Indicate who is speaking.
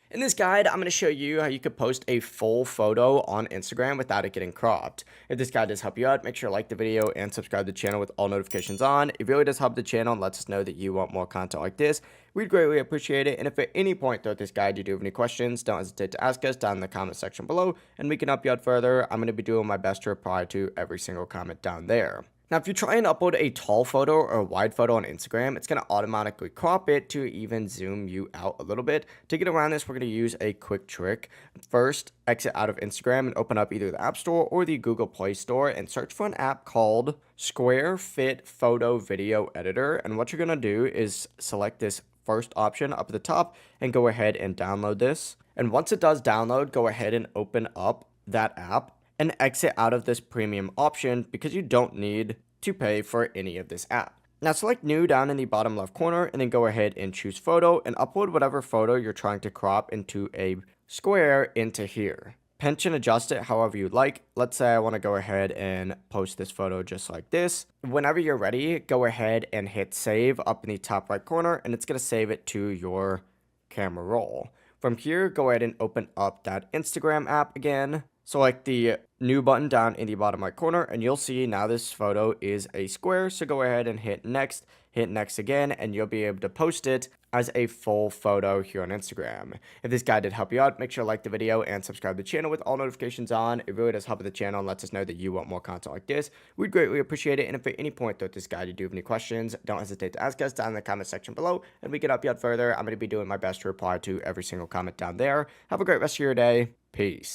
Speaker 1: In this guide, I'm going to show you how you could post a full photo on Instagram without it getting cropped. If this guide does help you out, make sure to like the video and subscribe to the channel with all notifications on. It really does help the channel and lets us know that you want more content like this. We'd greatly appreciate it. And if at any point throughout this guide you do have any questions, don't hesitate to ask us down in the comment section below and we can help you out further. I'm going to be doing my best to reply to every single comment down there. Now, if you try and upload a tall photo or a wide photo on Instagram, it's going to automatically crop it to even zoom you out a little bit. To get around this, we're going to use a quick trick. First, exit out of Instagram and open up either the App Store or the Google Play Store and search for an app called Square Fit Photo Video Editor. And what you're going to do is select this first option up at the top and go ahead and download this. And once it does download, go ahead and open up that app and exit out of this premium option because you don't need to pay for any of this app. Now select new down in the bottom left corner and then go ahead and choose photo and upload whatever photo you're trying to crop into a square into here. Pinch and adjust it however you like. Let's say I want to go ahead and post this photo just like this. Whenever you're ready, go ahead and hit save up in the top right corner and it's going to save it to your camera roll. From here, go ahead and open up that Instagram app again. Select the new button down in the bottom right corner and you'll see now this photo is a square. So go ahead and hit next again, and you'll be able to post it as a full photo here on Instagram. If this guide did help you out, make sure to like the video and subscribe to the channel with all notifications on. It really does help the channel and lets us know that you want more content like this. We'd greatly appreciate it. And if at any point throughout this guide you do have any questions, don't hesitate to ask us down in the comment section below and we can help you out further. I'm going to be doing my best to reply to every single comment down there. Have a great rest of your day. Peace.